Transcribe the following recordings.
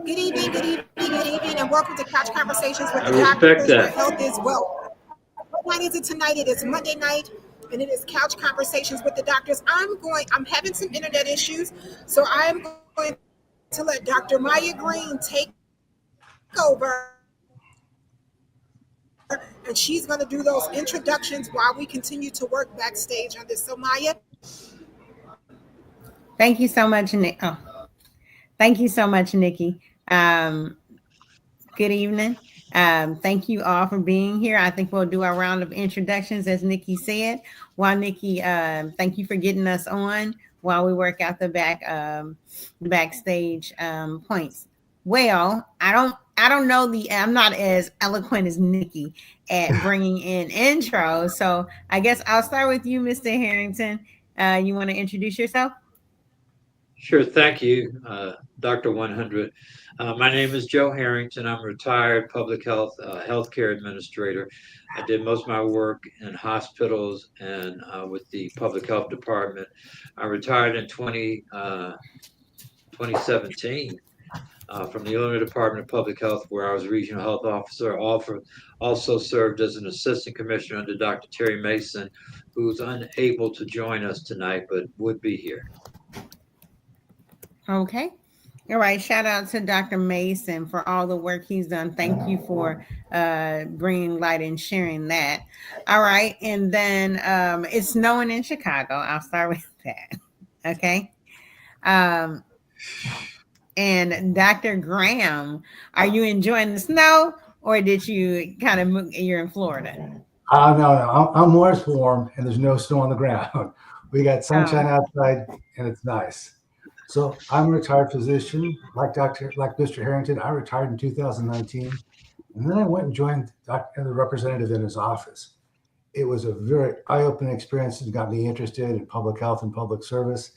Good evening, good evening, good evening, and welcome to Couch Conversations with I the respect Doctors, where that. health is wealth. What night is it tonight? It is Monday night, and it is Couch Conversations with the Doctors. I'm having some internet issues, so I'm going to let Dr. Maya Green take over, and she's going to do those introductions while we continue to work backstage on this. So, Maya, Thank you so much, Nick. Oh, thank you so much, Nikki. Good evening. Thank you all for being here. I think we'll do our round of introductions, as Nikki said. While Nikki, thank you for getting us on while we work out the backstage points. Well, I don't know I'm not as eloquent as Nikki at bringing in intros. So I guess I'll start with you, Mr. Harrington. You want to introduce yourself? Sure, thank you, Dr. 100. My name is Joe Harrington. I'm a retired public health healthcare administrator. I did most of my work in hospitals and with the public health department. I retired in 2017 from the Illinois Department of Public Health, where I was regional health officer. Also served as an assistant commissioner under Dr. Terry Mason, who's unable to join us tonight but would be here. Okay. All right. Shout out to Dr. Mason for all the work he's done. Thank you for bringing light and sharing that. All right. And then it's snowing in Chicago. I'll start with that. Okay. Um, and Dr. Graham, are you enjoying the snow or did you kind of move? You're in Florida? No. I'm more warm, and there's no snow on the ground. We got sunshine Oh, outside, and it's nice. So I'm a retired physician, like Mr. Harrington. I retired in 2019, and then I went and joined the representative in his office. It was a very eye-opening experience and got me interested in public health and public service.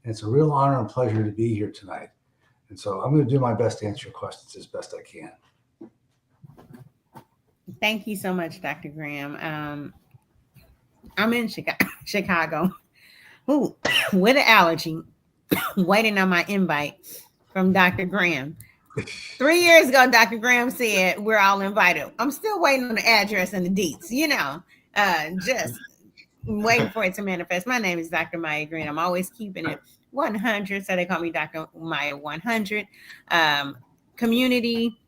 And it's a real honor and pleasure to be here tonight. And so I'm going to do my best to answer your questions as best I can. thank you so much, Dr. Graham. I'm in Chicago, Chicago. Ooh, with an allergy, waiting on my invite from Dr. Graham. 3 years ago, Dr. Graham said we're all invited. I'm still waiting on the address and the deets, just waiting for it to manifest. My name is Dr. Maya Green. I'm always keeping it 100, so they call me Dr. Maya 100. Um, Community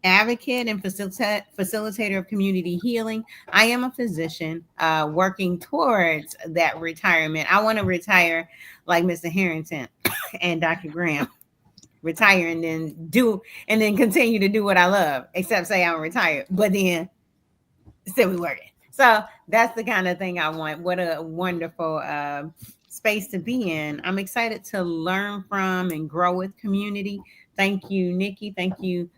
advocate and facilitator of community healing. I am a physician working towards that retirement. I want to retire like Mr. Harrington and Dr. Graham, retire and then continue to do what I love, except say I'm retired, but then still be working. So that's the kind of thing I want. What a wonderful space to be in. I'm excited to learn from and grow with community. Thank you, Nikki. Thank you,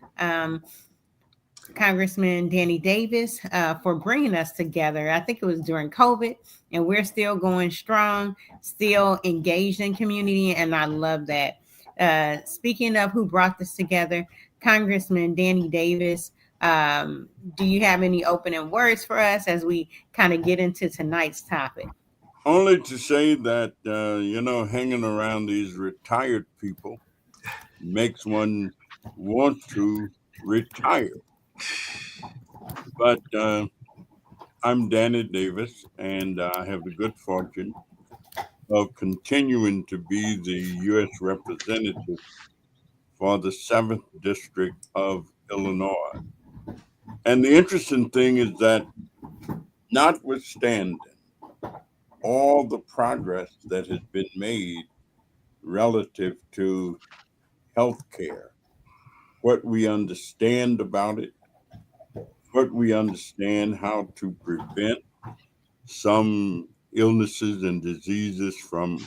Congressman Danny Davis, for bringing us together. I think it was during COVID, and we're still going strong, still engaged in community, and I love that. Speaking of who brought this together, Congressman Danny Davis, do you have any opening words for us as we kind of get into tonight's topic? Only to say that, hanging around these retired people makes one want to retire. But I'm Danny Davis, and I have the good fortune of continuing to be the U.S. representative for the 7th District of Illinois. And the interesting thing is that, notwithstanding all the progress that has been made relative to healthcare, what we understand about it, what we understand how to prevent some illnesses and diseases from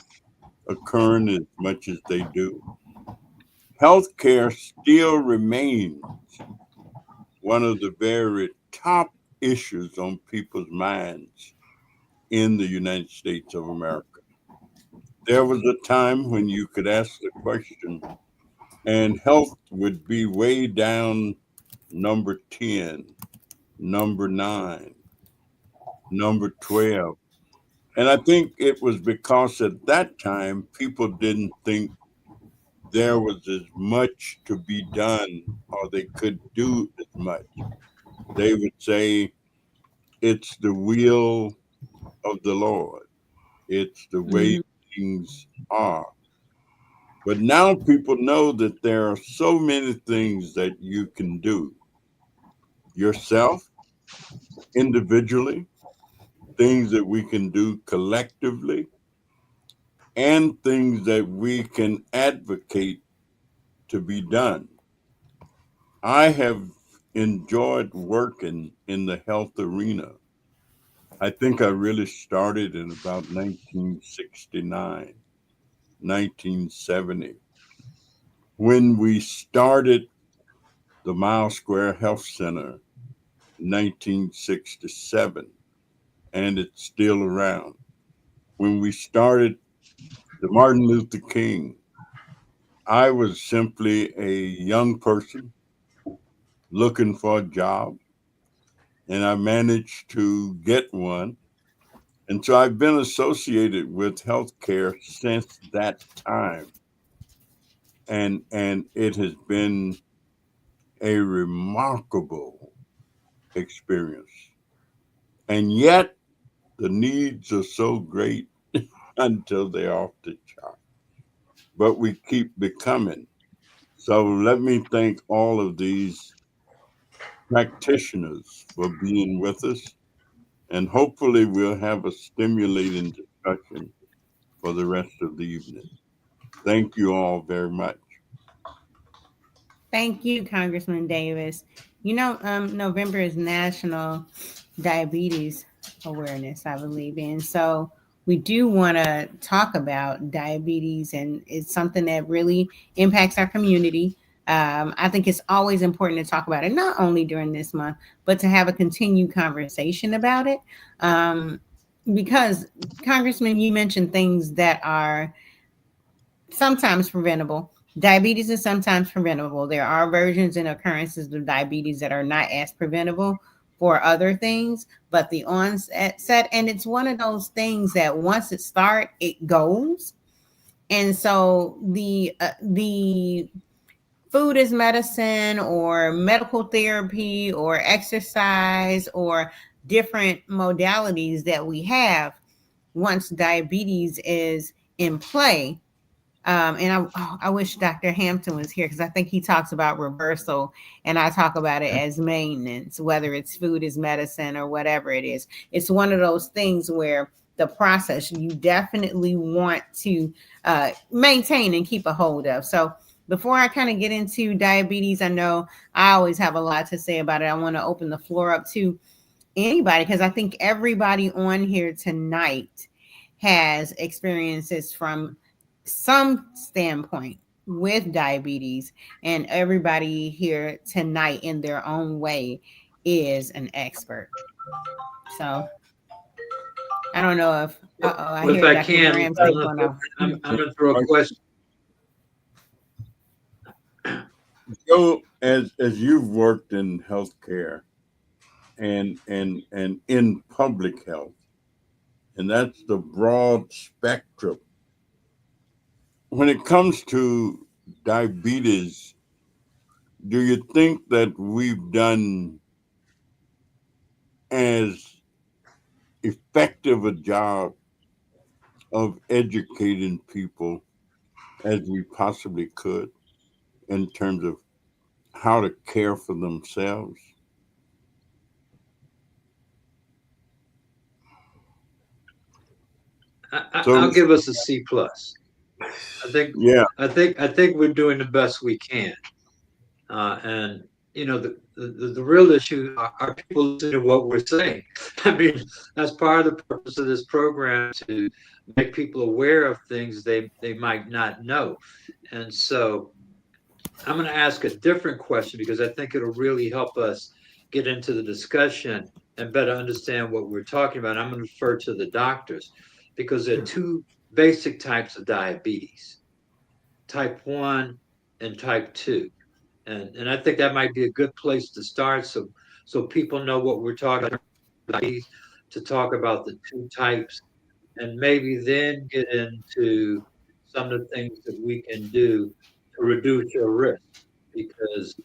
occurring as much as they do. Healthcare still remains one of the very top issues on people's minds in the United States of America. There was a time when you could ask the question, and health would be way down number 10, number 9, number 12. And I think it was because at that time people didn't think there was as much to be done or they could do as much. They would say, it's the will of the Lord, it's the way Mhm. things are. But now people know that there are so many things that you can do yourself, individually, things that we can do collectively, and things that we can advocate to be done. I have enjoyed working in the health arena. I think I really started in about 1969, 1970, when we started the Mile Square Health Center, 1967, and it's still around. When we started the Martin Luther King, I was simply a young person looking for a job, and I managed to get one. And so I've been associated with healthcare since that time. And it has been a remarkable experience. And yet the needs are so great until they're off the chart. But we keep becoming. So let me thank all of these practitioners for being with us. And hopefully we'll have a stimulating discussion for the rest of the evening. Thank you all very much. Thank you, Congressman Davis. November is National Diabetes Awareness, I believe. And so we do want to talk about diabetes, and it's something that really impacts our community. I think it's always important to talk about it, not only during this month, but to have a continued conversation about it. Because, Congressman, you mentioned things that are sometimes preventable. Diabetes is sometimes preventable. There are versions and occurrences of diabetes that are not as preventable for other things, but the onset, and it's one of those things that once it starts, it goes. And so the food is medicine, or medical therapy, or exercise, or different modalities that we have once diabetes is in play. And I wish Dr. Hampton was here, because I think he talks about reversal, and I talk about it as maintenance, whether it's food is medicine or whatever it is. It's one of those things where the process you definitely want to maintain and keep a hold of. So before I kind of get into diabetes, I know I always have a lot to say about it. I want to open the floor up to anybody, because I think everybody on here tonight has experiences from some standpoint with diabetes, and everybody here tonight in their own way is an expert. So I don't know if I Well, if hear I Dr. can, Graham say going off. I'm going to throw a question. So, as you've worked in healthcare and in public health, and that's the broad spectrum. When it comes to diabetes, do you think that we've done as effective a job of educating people as we possibly could in terms of how to care for themselves? So, I'll give us a C plus. I think yeah, I think we're doing the best we can. And the real issue are people listening to what we're saying. I mean, that's part of the purpose of this program, to make people aware of things they might not know. And so I'm going to ask a different question, because I think it'll really help us get into the discussion and better understand what we're talking about. I'm going to refer to the doctors, because there are two basic types of diabetes: type 1 and type 2. And I think that might be a good place to start, so people know what we're talking about, to talk about the two types, and maybe then get into some of the things that we can do to reduce your risk because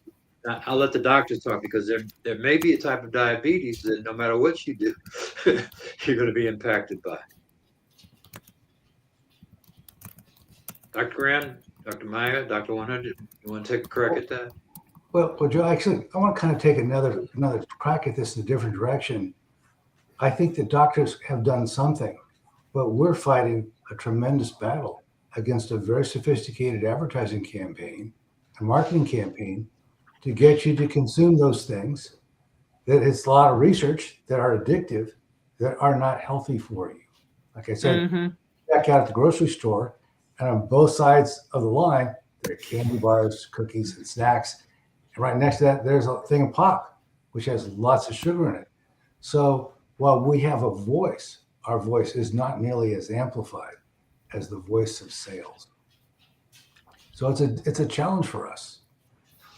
I'll let the doctors talk because there may be a type of diabetes that no matter what you do, you're going to be impacted by. Dr. Graham, Dr. Maya, Dr. 100, you want to take a crack at that? Well, Joe, actually, I want to kind of take another crack at this in a different direction. I think the doctors have done something, but we're fighting a tremendous battle against a very sophisticated advertising campaign and marketing campaign to get you to consume those things. That it's a lot of research that are addictive, that are not healthy for you. Like I said, Mm-hmm. check out at the grocery store, and on both sides of the line, there are candy bars, cookies, and snacks. And right next to that, there's a thing of pop, which has lots of sugar in it. So while we have a voice, our voice is not nearly as amplified as the voice of sales. So it's a challenge for us,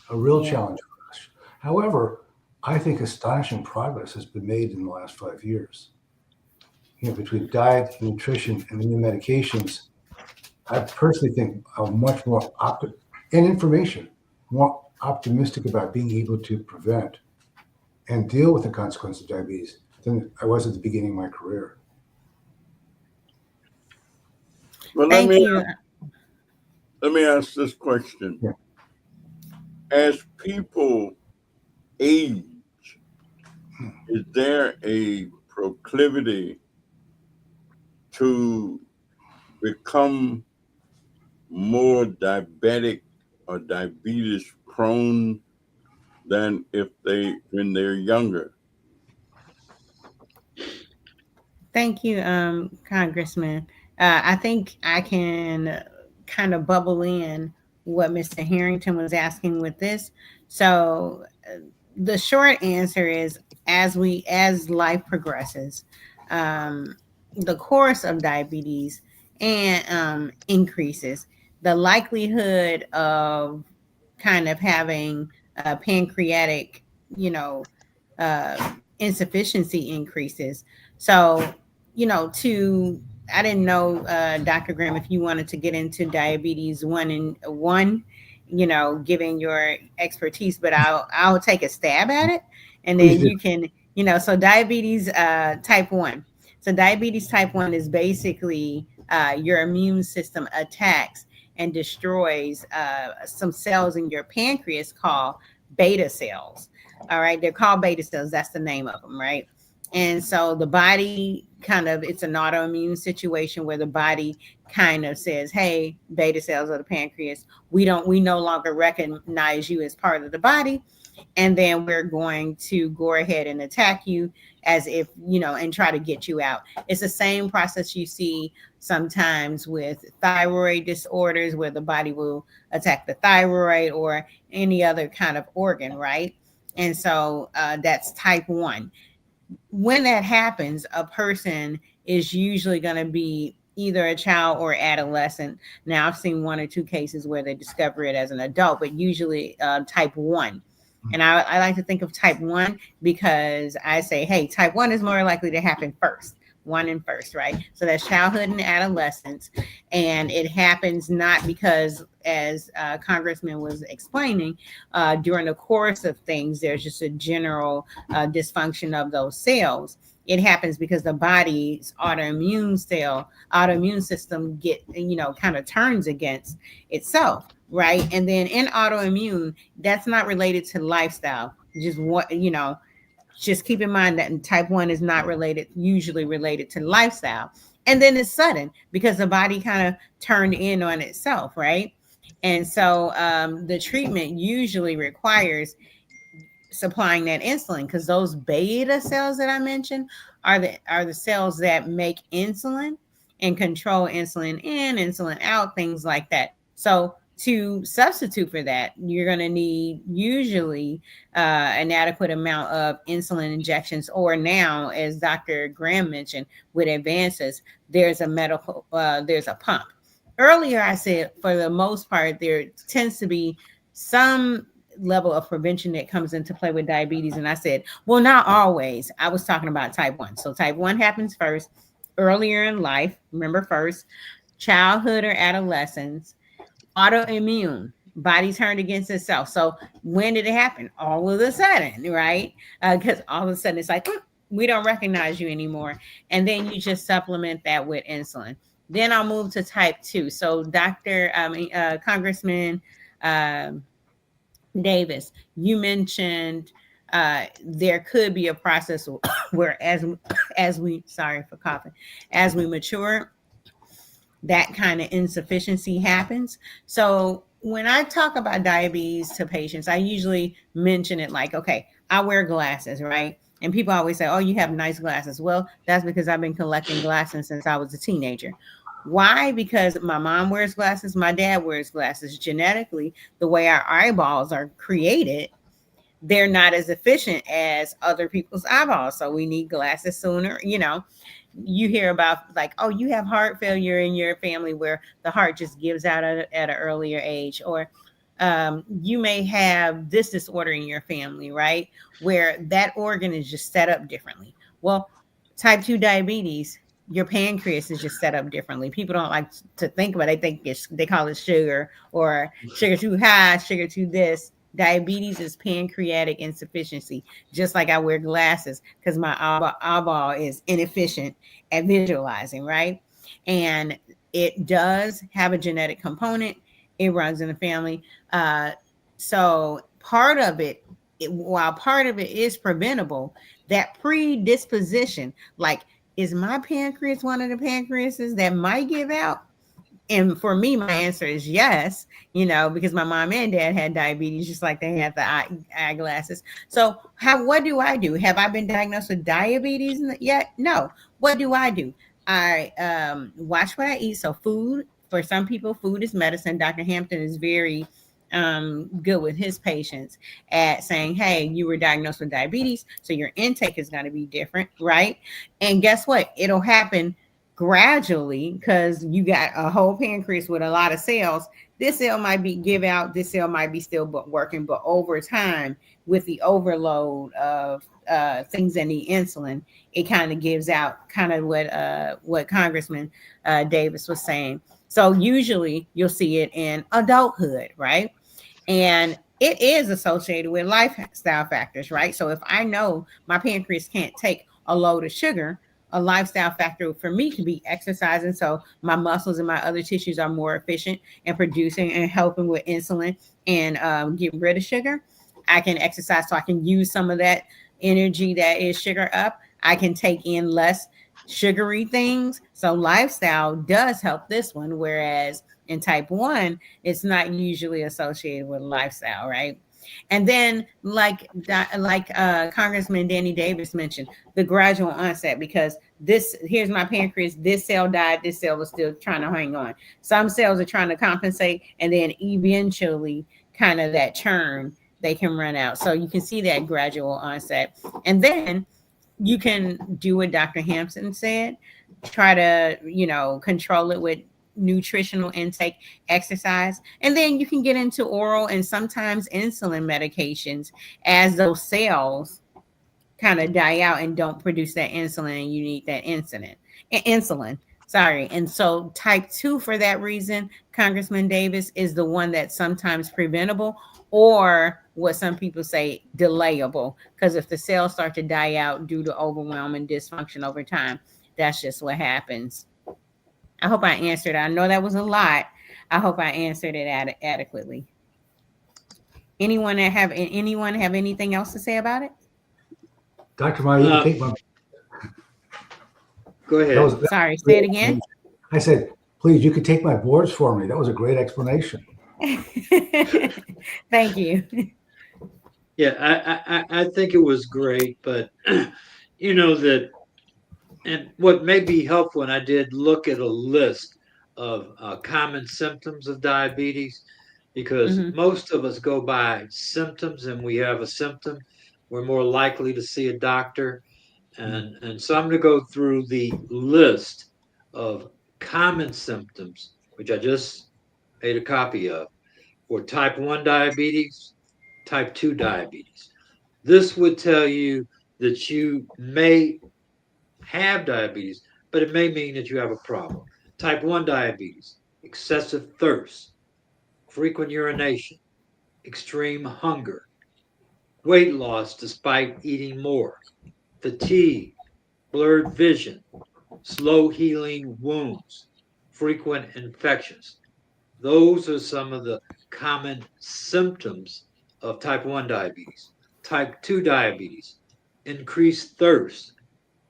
a real Yeah. challenge for us. However, I think astonishing progress has been made in the last 5 years. Between diet, nutrition, and the new medications, I personally think I'm much more and information, more optimistic about being able to prevent and deal with the consequences of diabetes than I was at the beginning of my career. Well, Thank you. let me ask this question. Yeah. As people age, is there a proclivity to become more diabetic or diabetes prone than if they when they're younger? Thank you, Congressman. I think I can kind of bubble in what Mr. Harrington was asking with this. So, the short answer is, as life progresses, um, the course of diabetes and increases, the likelihood of kind of having pancreatic, you know, insufficiency increases. So, to I didn't know, Dr. Graham, if you wanted to get into diabetes one, given your expertise, but I'll take a stab at it, and Please then do. you can, so diabetes type one. So diabetes type one is basically your immune system attacks and destroys some cells in your pancreas called beta cells. All right, they're called beta cells. That's the name of them, right? And so the body it's an autoimmune situation where the body kind of says, hey, beta cells of the pancreas, we no longer recognize you as part of the body, and then we're going to go ahead and attack you as if, and try to get you out. It's the same process you see sometimes with thyroid disorders, where the body will attack the thyroid or any other kind of organ, right? And so that's type one. When that happens, a person is usually going to be either a child or adolescent. Now, I've seen one or two cases where they discover it as an adult, but usually type one. And I like to think of type one because I say, hey, type one is more likely to happen first. One and first, right? So that's childhood and adolescence. And it happens not because, as Congressman was explaining, during the course of things, there's just a general dysfunction of those cells. It happens because the body's autoimmune system kind of turns against itself, right? And then in autoimmune, that's not related to lifestyle. Just keep in mind that type 1 is not usually related to lifestyle. And then it's sudden because the body kind of turned in on itself, right? And so the treatment usually requires supplying that insulin, because those beta cells that I mentioned are the cells that make insulin and control insulin in, insulin out, things like that. So to substitute for that, you're going to need usually an adequate amount of insulin injections, or now, as Dr. Graham mentioned, with advances, there's a pump. Earlier, I said for the most part, there tends to be some level of prevention that comes into play with diabetes. And I said, well, not always. I was talking about type 1. So type 1 happens first, earlier in life. Remember, first, childhood or adolescence. Autoimmune, body turned against itself. So when did it happen? All of a sudden, right? Because all of a sudden it's like, we don't recognize you anymore. And then you just supplement that with insulin. Then I'll move to type 2. So Congressman um, Davis, you mentioned there could be a process where as we sorry for coughing, as we mature, that kind of insufficiency happens. So when I talk about diabetes to patients, I usually mention it like, okay, I wear glasses, right? And people always say, oh, you have nice glasses. Well, that's because I've been collecting glasses since I was a teenager. Why? Because my mom wears glasses, my dad wears glasses. Genetically, the way our eyeballs are created, they're not as efficient as other people's eyeballs. So we need glasses sooner. You hear about like, oh, you have heart failure in your family where the heart just gives out at an earlier age, or you may have this disorder in your family, right? Where that organ is just set up differently. Well, type 2 diabetes, your pancreas is just set up differently. People don't like to think about it. They call it sugar, or sugar too high, sugar too this. Diabetes is pancreatic insufficiency. Just like I wear glasses because my eyeball is inefficient at visualizing, right? And it does have a genetic component. It runs in the family. So part of while part of it is preventable, that predisposition, like, is my pancreas one of the pancreases that might give out? And for me, my answer is yes, because my mom and dad had diabetes, just like they had the eyeglasses. So what do I do? Have I been diagnosed with diabetes yet? No. What do? I watch what I eat. So food, for some people, food is medicine. Dr. Hampton is very good with his patients at saying, hey, you were diagnosed with diabetes, so your intake is going to be different, right? And guess what? It'll happen gradually because you got a whole pancreas with a lot of cells. This cell might be give out, this cell might be still working, but over time, with the overload of things that need insulin, it kind of gives out, kind of what Congressman Davis was saying. So usually you'll see it in adulthood, right? And it is associated with lifestyle factors, right? So if I know my pancreas can't take a load of sugar, a lifestyle factor for me could be exercising, so my muscles and my other tissues are more efficient in producing and helping with insulin and getting rid of sugar. I can exercise so I can use some of that energy that is sugar up. I can take in less sugary things. So lifestyle does help this one, whereas in type 1, it's not usually associated with lifestyle, right? And then, like Congressman Danny Davis mentioned, the gradual onset, because here's my pancreas, this cell died, this cell was still trying to hang on. Some cells are trying to compensate, and then eventually, kind of that churn, they can run out. So you can see that gradual onset. And then you can do what Dr. Hampton said, try to, control it with nutritional intake, exercise, and then you can get into oral and sometimes insulin medications as those cells kind of die out and don't produce that insulin, and you need that insulin. Sorry. And so type 2, for that reason, Congressman Davis, is the one that's sometimes preventable, or what some people say, delayable, because if the cells start to die out due to overwhelming dysfunction over time, that's just what happens. I hope I answered. I know that was a lot. I hope I answered it adequately. Anyone have anything else to say about it? Dr. Maya, you can take my. Go ahead. Sorry, say it again. I said, please, you could take my boards for me. That was a great explanation. Thank you. Yeah, I think it was great, but that, and what may be helpful, and I did look at a list of common symptoms of diabetes, because most of us go by symptoms, and we have a symptom, we're more likely to see a doctor. And so I'm going to go through the list of common symptoms, which I just made a copy of, for type 1 diabetes, type 2 diabetes. This would tell you that you may have diabetes, but it may mean that you have a problem. Type 1 diabetes, excessive thirst frequent urination, extreme hunger, weight loss despite eating more, fatigue, blurred vision, slow healing wounds, frequent infections. Those are some of the common symptoms of type 1 diabetes. Type 2 diabetes, increased thirst,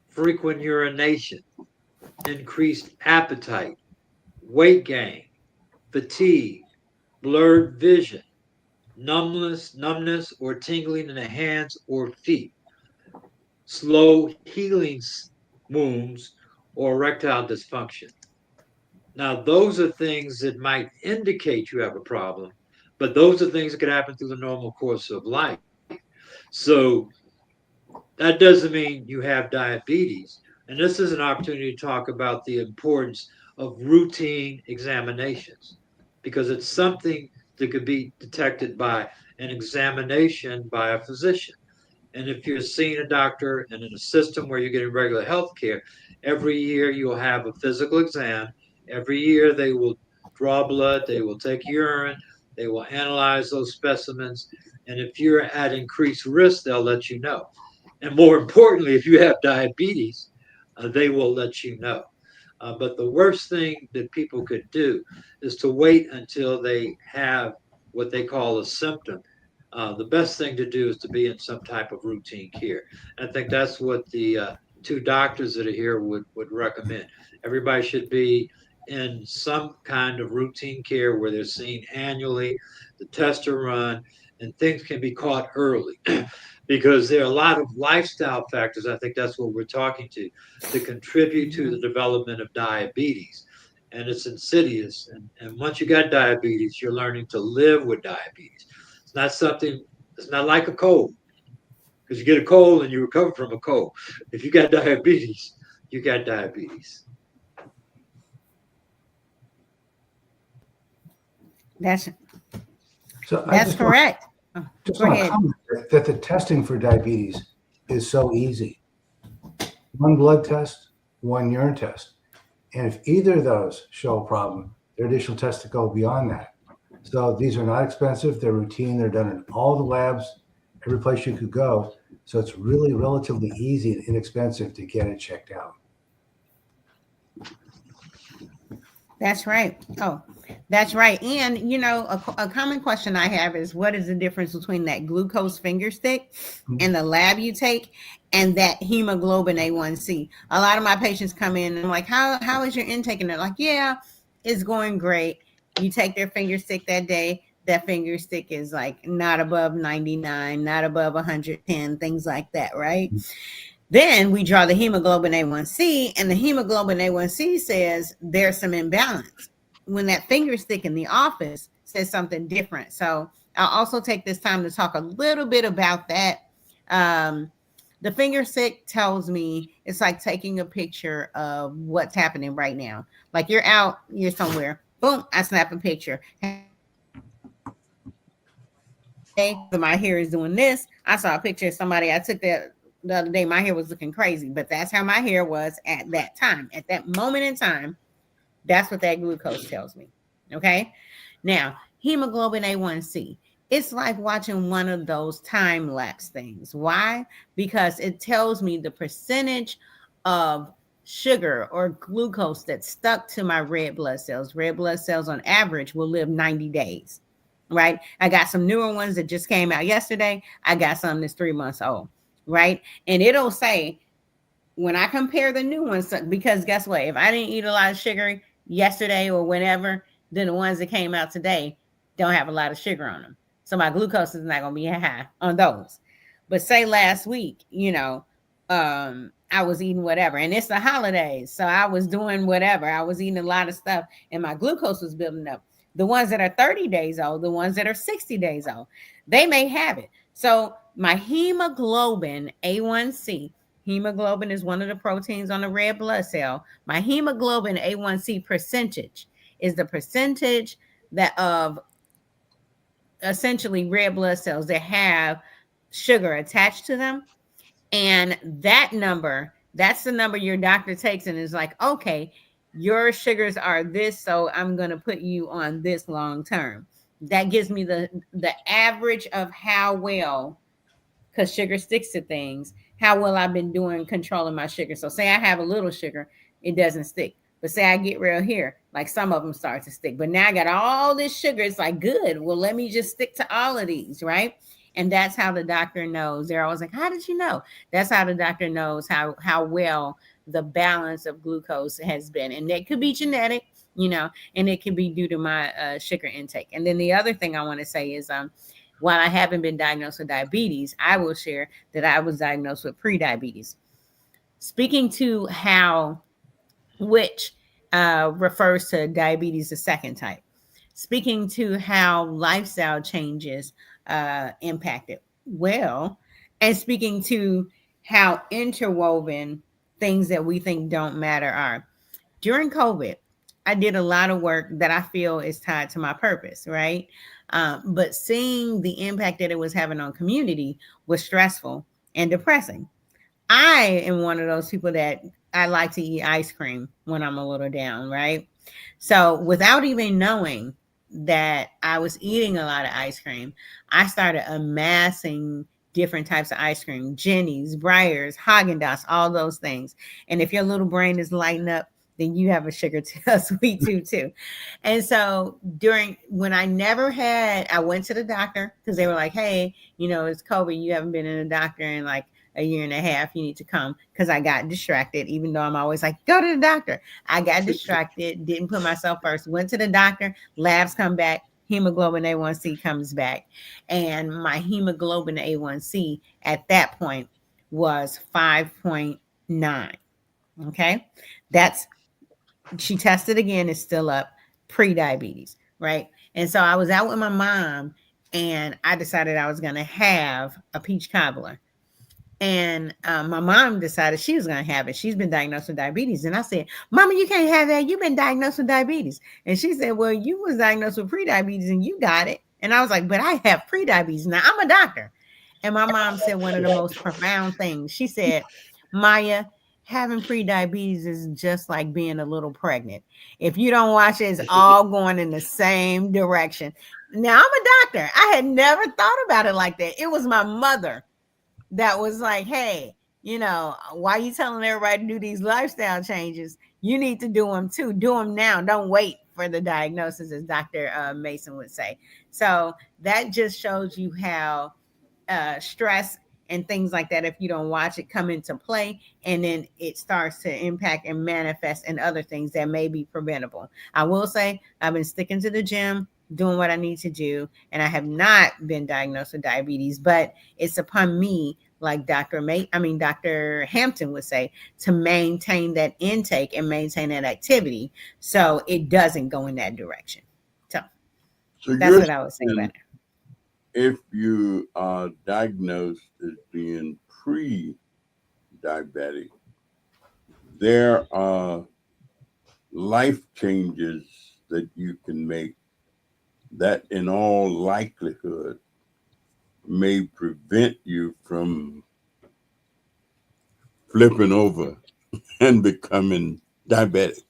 frequent urination, increased appetite, weight gain, fatigue, blurred vision, numbness or tingling in the hands or feet, slow healing wounds, or erectile dysfunction. Now, those are things that might indicate you have a problem, but those are things that could happen through the normal course of life. So that doesn't mean you have diabetes. And this is an opportunity to talk about the importance of routine examinations because it's something that could be detected by an examination by a physician. And if you're seeing a doctor and in a system where you're getting regular health care, every year you'll have a physical exam. Every year they will draw blood, they will take urine, they will analyze those specimens. And if you're at increased risk, they'll let you know. And more importantly, if you have diabetes, they will let you know. But the worst thing that people could do is to wait until they have what they call a symptom. The best thing to do is to be in some type of routine care. And I think that's what the two doctors that are here would recommend. Everybody should be in some kind of routine care where they're seen annually, the tests are run, and things can be caught early. Because there are a lot of lifestyle factors, I think that's what we're talking to contribute to the development of diabetes. And it's insidious. And once you got diabetes, you're learning to live with diabetes. It's not something, it's not like a cold, because you get a cold and you recover from a cold. If you got diabetes, you got diabetes. That's So I that's correct. Oh, just go want to ahead. comment that the testing for diabetes is so easy. One blood test, one urine test. And if either of those show a problem, there are additional tests that go beyond that. So these are not expensive. They're routine. They're done in all the labs, every place you could go. So it's really relatively easy and inexpensive to get it checked out. That's right. Oh, that's right. And, a common question I have is what is the difference between that glucose finger stick and the lab you take and that hemoglobin A1C? A lot of my patients come in and I'm like, how is your intake? And they're like, yeah, it's going great. You take their finger stick that day. That finger stick is like not above 99, not above 110, things like that, right? Then we draw the hemoglobin A1C, and the hemoglobin A1C says there's some imbalance. When that finger stick in the office says something different. So I'll also take this time to talk a little bit about that. The finger stick tells me it's like taking a picture of what's happening right now. Like you're out, you're somewhere, boom, I snap a picture. Hey, my hair is doing this. I saw a picture of somebody. I took that the other day. My hair was looking crazy, but that's how my hair was at that time. At that moment in time, that's what that glucose tells me. Okay. Now, hemoglobin A1C. It's like watching one of those time lapse things. Why? Because it tells me the percentage of sugar or glucose that's stuck to my red blood cells. Red blood cells on average will live 90 days. Right. I got some newer ones that just came out yesterday. I got some that's 3 months old. Right. And it'll say when I compare the new ones, because guess what? If I didn't eat a lot of sugar yesterday or whenever, then the ones that came out today don't have a lot of sugar on them. So my glucose is not going to be high on those. But say last week, I was eating whatever, and it's the holidays. So I was doing whatever. I was eating a lot of stuff and my glucose was building up. The ones that are 30 days old, the ones that are 60 days old, they may have it. So my hemoglobin A1C, hemoglobin is one of the proteins on the red blood cell. My hemoglobin A1C percentage is the percentage that of essentially red blood cells that have sugar attached to them. And that number, that's the number your doctor takes and is like, okay, your sugars are this, so I'm going to put you on this long term. That gives me the average of how well, because sugar sticks to things, how well I've been doing controlling my sugar. So say I have a little sugar, it doesn't stick. But say I get real here, like some of them start to stick. But now I got all this sugar. It's like, good. Well, let me just stick to all of these, right? And that's how the doctor knows. They're always like, how did you know? That's how the doctor knows how well the balance of glucose has been. And that could be genetic, and it could be due to my sugar intake. And then the other thing I want to say is while I haven't been diagnosed with diabetes, I will share that I was diagnosed with prediabetes. Speaking to how, which refers to diabetes, the second type. Speaking to how lifestyle changes impacted, well, and speaking to how interwoven things that we think don't matter are. During COVID, I did a lot of work that I feel is tied to my purpose, right? But seeing the impact that it was having on community was stressful and depressing. I am one of those people that I like to eat ice cream when I'm a little down, right? So without even knowing that I was eating a lot of ice cream, I started amassing different types of ice cream, Jenny's, Breyers, Haagen-Dazs, all those things. And if your little brain is lighting up, then you have a sugar a sweet tooth too. And so when I went to the doctor because they were like, hey, it's COVID. You haven't been in a doctor in like a year and a half. You need to come, because I got distracted, even though I'm always like, go to the doctor. I got distracted, didn't put myself first, went to the doctor, labs come back, hemoglobin A1C comes back. And my hemoglobin A1C at that point was 5.9. Okay. She tested again, it's still up, pre-diabetes, right? And so I was out with my mom and I decided I was going to have a peach cobbler. And my mom decided she was going to have it. She's been diagnosed with diabetes. And I said, Mama, you can't have that. You've been diagnosed with diabetes. And she said, well, you was diagnosed with pre-diabetes and you got it. And I was like, but I have pre-diabetes. Now I'm a doctor. And my mom said one of the most profound things. She said, Maya, having pre-diabetes is just like being a little pregnant. If you don't watch it, it's all going in the same direction. Now I'm a doctor. I had never thought about it like that. It was my mother that was like, hey, why are you telling everybody to do these lifestyle changes? You need to do them too. Do them now. Don't wait for the diagnosis, as Dr. Mason would say. So that just shows you how stress and things like that, if you don't watch it, come into play, and then it starts to impact and manifest in other things that may be preventable. I will say I've been sticking to the gym, doing what I need to do, and I have not been diagnosed with diabetes, but it's upon me, like Dr. Hampton would say, to maintain that intake and maintain that activity so it doesn't go in that direction. So that's what I would say about it. If you are diagnosed as being pre-diabetic, there are life changes that you can make that in all likelihood may prevent you from flipping over and becoming diabetic.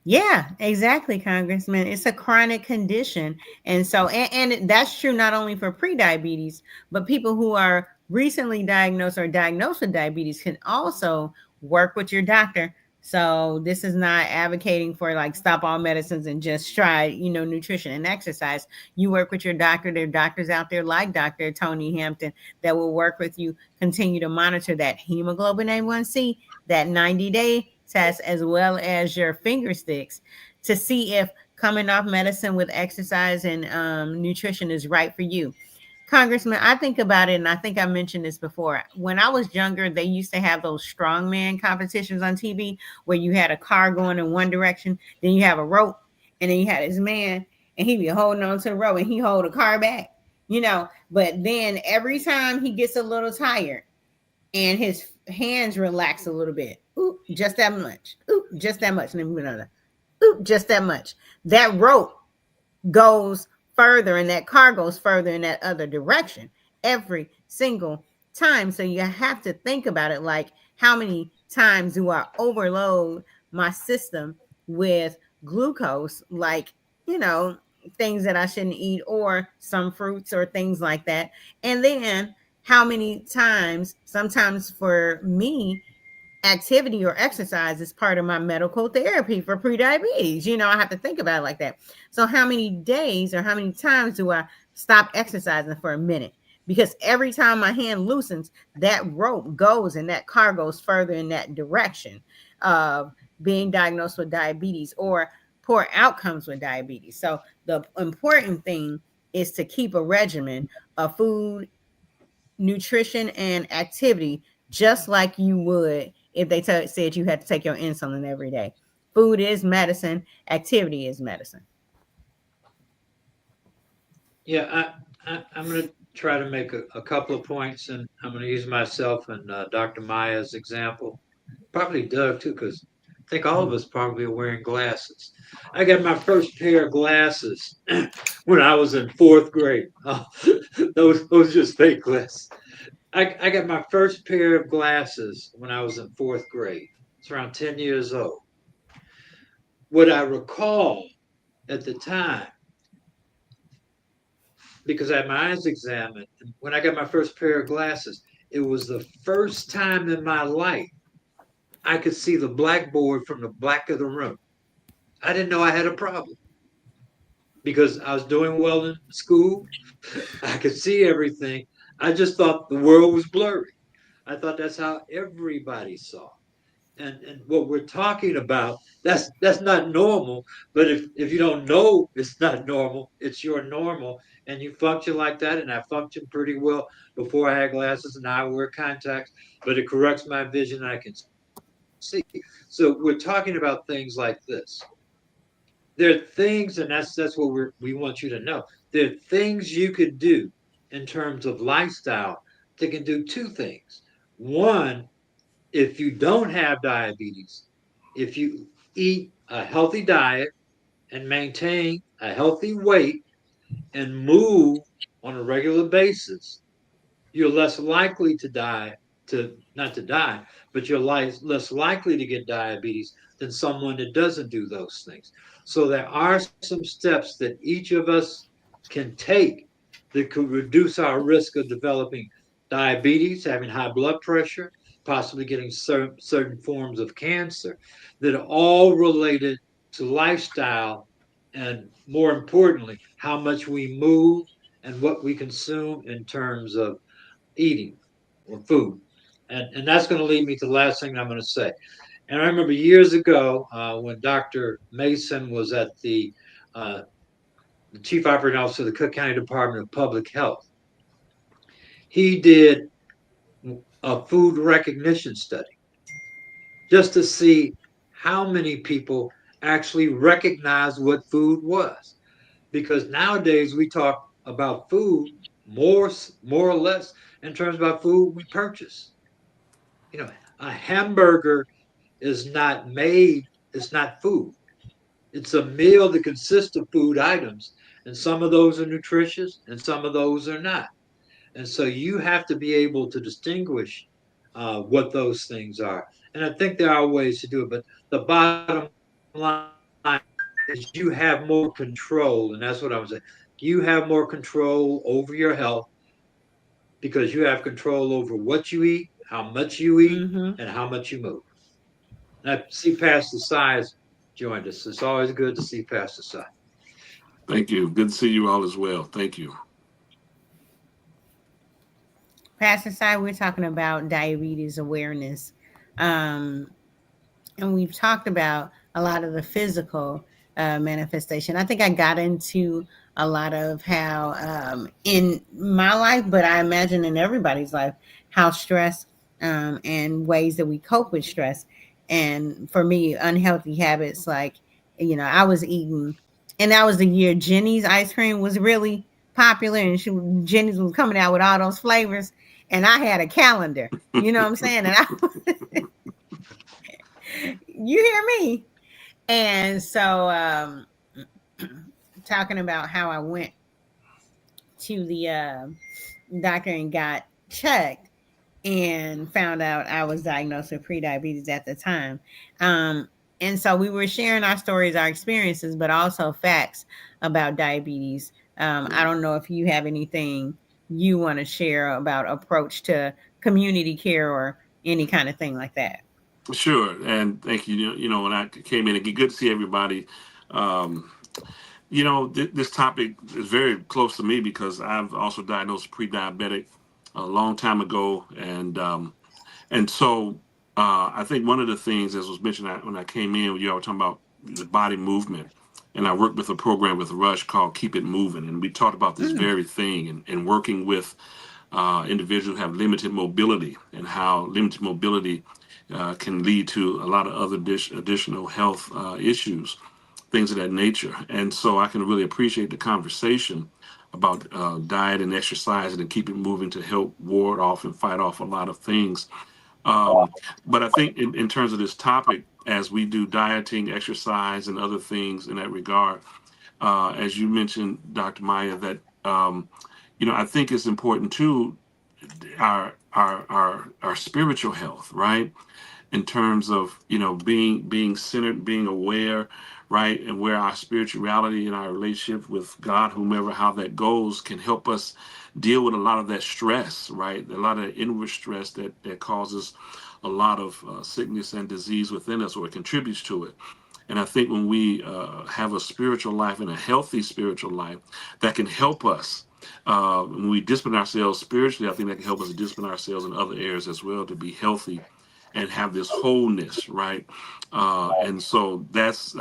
Yeah, exactly, Congressman. It's a chronic condition. And so, and that's true not only for pre-diabetes, but people who are recently diagnosed or diagnosed with diabetes can also work with your doctor. So this is not advocating for like stop all medicines and just try, nutrition and exercise. You work with your doctor. There are doctors out there like Dr. Tony Hampton that will work with you, continue to monitor that hemoglobin A1C, that 90-day test, as well as your finger sticks, to see if coming off medicine with exercise and nutrition is right for you. Congressman, I think about it, and I think I mentioned this before. When I was younger, they used to have those strongman competitions on TV where you had a car going in one direction, then you have a rope, and then you had this man, and he be holding on to the rope, and he hold a car back, But then every time he gets a little tired, and his hands relax a little bit. Ooh, just that much. Ooh, just that much. And then another. Ooh, just that much. That rope goes further, and that car goes further in that other direction every single time. So you have to think about it like, how many times do I overload my system with glucose? Like, things that I shouldn't eat, or some fruits or things like that. And then how many times, sometimes for me, activity or exercise is part of my medical therapy for prediabetes. I have to think about it like that. So how many days or how many times do I stop exercising for a minute? Because every time my hand loosens, that rope goes and that car goes further in that direction of being diagnosed with diabetes or poor outcomes with diabetes. So the important thing is to keep a regimen of food, nutrition, and activity, just like you would if they said you had to take your insulin every day. Food is medicine, activity is medicine. Yeah, I'm going to try to make a couple of points, and I'm going to use myself and Dr. Maya's example. Probably Doug too, because I think all of us probably are wearing glasses. I got my first pair of glasses when I was in fourth grade. Oh, those just fake glasses. I got my first pair of glasses when I was in fourth grade. It's around 10 years old. What I recall at the time, because I had my eyes examined, when I got my first pair of glasses, it was the first time in my life I could see the blackboard from the back of the room. I didn't know I had a problem because I was doing well in school. I could see everything. I just thought the world was blurry. I thought that's how everybody saw. And what we're talking about, that's not normal. But if you don't know it's not normal, it's your normal, and you function like that. And I functioned pretty well before I had glasses, and now I wear contacts. But it corrects my vision, and I can see. So we're talking about things like this. There are things, and that's what we want you to know. There are things you could do in terms of lifestyle that can do two things. One, if you don't have diabetes, if you eat a healthy diet and maintain a healthy weight and move on a regular basis, you're less likely to die, to not to die, but you're less likely to get diabetes than someone that doesn't do those things. So there are some steps that each of us can take that could reduce our risk of developing diabetes, having high blood pressure, possibly getting certain forms of cancer, that are all related to lifestyle, and more importantly, how much we move and what we consume in terms of eating or food. And that's going to lead me to the last thing I'm going to say. And I remember years ago when Dr. Mason was at the chief operating officer of the Cook County Department of Public Health. He did a food recognition study just to see how many people actually recognized what food was. Because nowadays we talk about food more or less in terms about food we purchase. A hamburger is not made, it's not food. It's a meal that consists of food items, and some of those are nutritious and some of those are not. And so you have to be able to distinguish what those things are. And I think there are ways to do it, but the bottom line is you have more control, and that's what I was saying. You have more control over your health because you have control over what you eat, how much you eat, and Mm-hmm. how much you move. And I see Pastor Size joined us. It's always good to see Pastor Size. Thank you. Good to see you all as well. Thank you. Pastor Side, we're talking about diabetes awareness. Um, and we've talked about a lot of the physical manifestation. I think I got into a lot of how in my life, but I imagine in everybody's life, how stress and ways that we cope with stress. And for me, unhealthy habits like, I was eating, and that was the year Jenny's ice cream was really popular, and Jenny's was coming out with all those flavors, and I had a calendar. You know what I'm saying? And you hear me? And so, talking about how I went to the doctor and got checked and found out I was diagnosed with prediabetes at the time. And so we were sharing our stories, our experiences, but also facts about diabetes. I don't know if you have anything you want to share about approach to community care or any kind of thing like that. Sure, and thank you. When I came in, good to see everybody. Um, this topic is very close to me because I've also diagnosed pre-diabetic a long time ago, and so I think one of the things, as was mentioned when I came in, you all were talking about the body movement, and I worked with a program with Rush called Keep It Moving, and we talked about this Mm. very thing, and working with individuals who have limited mobility, and how limited mobility can lead to a lot of other additional health issues, things of that nature. And so I can really appreciate the conversation about diet and exercise and keep it moving to help ward off and fight off a lot of things. But I think in terms of this topic, as we do dieting, exercise, and other things in that regard, as you mentioned, Dr. Maya, that I think it's important too, our spiritual health, right? In terms of being centered, being aware, right, and where our spirituality and our relationship with God, whomever, how that goes, can help us deal with a lot of that stress, right? A lot of inward stress that causes a lot of sickness and disease within us, or it contributes to it. And I think when we have a spiritual life and a healthy spiritual life, that can help us. When we discipline ourselves spiritually, I think that can help us discipline ourselves in other areas as well to be healthy and have this wholeness, right? And so that's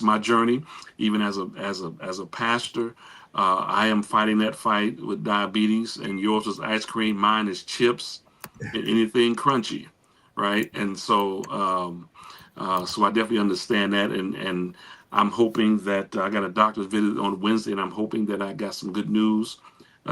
my journey. Even as a pastor, I am fighting that fight with diabetes, and yours is ice cream, mine is chips and anything crunchy, right? And so I definitely understand that, and I'm hoping that I got a doctor's visit on Wednesday, and I'm hoping that I got some good news,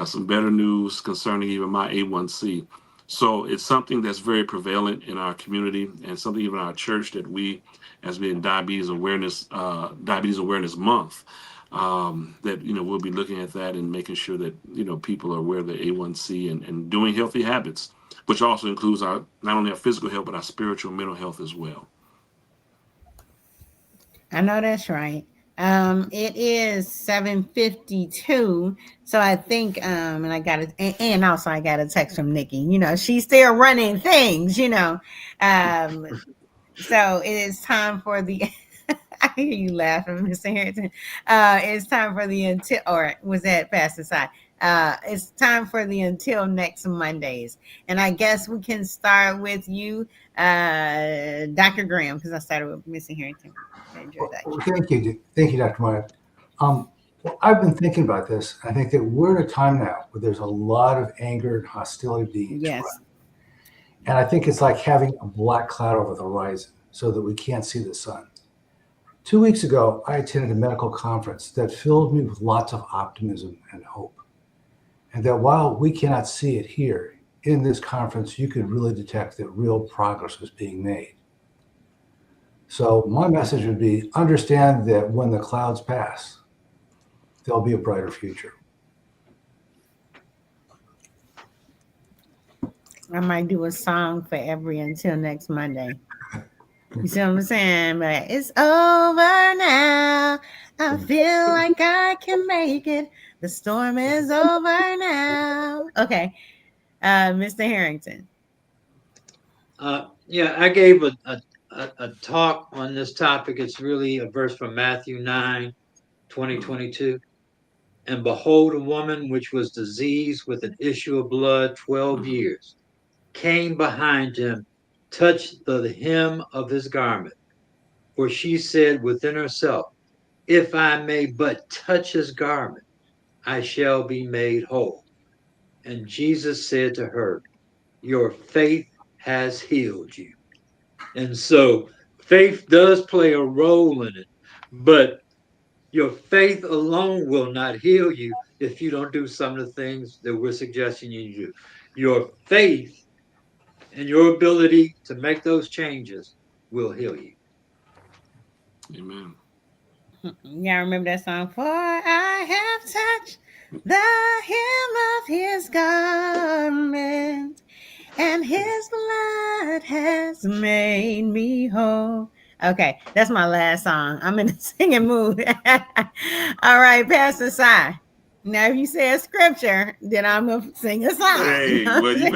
some better news concerning even my A1C. So it's something that's very prevalent in our community, and something even in our church that we, as being Diabetes Awareness Month, that we'll be looking at that and making sure that people are aware of the A1C, and doing healthy habits, which also includes our not only our physical health but our spiritual and mental health as well. I know that's right. It is 7:52, so I think and I got it, and also I got a text from Nikki. She's still running things. Um, so it is time for the. I hear you laughing, Mr. Harrington. It's time for the until, or was that past the side? It's time for the until next Mondays, and I guess we can start with you, Dr. Graham, because I started with Mr. Harrington. Well, Introduction. thank you, Dr. Meyer. Well, I've been thinking about this. I think that we're at a time now where there's a lot of anger and hostility being Yes. expressed. And I think it's like having a black cloud over the horizon so that we can't see the sun. 2 weeks ago, I attended a medical conference that filled me with lots of optimism and hope. And that while we cannot see it here, in this conference, you could really detect that real progress was being made. So my message would be understand that when the clouds pass, there'll be a brighter future. I might do a song for every until next Monday. You see what I'm saying? But it's over now. I feel like I can make it. The storm is over now. Okay. Mr. Harrington. Yeah, I gave a talk on this topic. It's really a verse from Matthew 9, 2022. And behold, a woman which was diseased with an issue of blood 12 years came behind him, touched the hem of his garment. For she said within herself, if I may but touch his garment, I shall be made whole. And Jesus said to her, your faith has healed you. And so faith does play a role in it, but your faith alone will not heal you if you don't do some of the things that we're suggesting you do. Your faith and your ability to make those changes will heal you. Amen. Yeah, I remember that song. For I have touched the hem of his garment, and his blood has made me whole. Okay, that's my last song. I'm in the singing mood. All right, Pastor Si. Now, if you say a scripture, then I'm gonna sing a song. Hey, well, you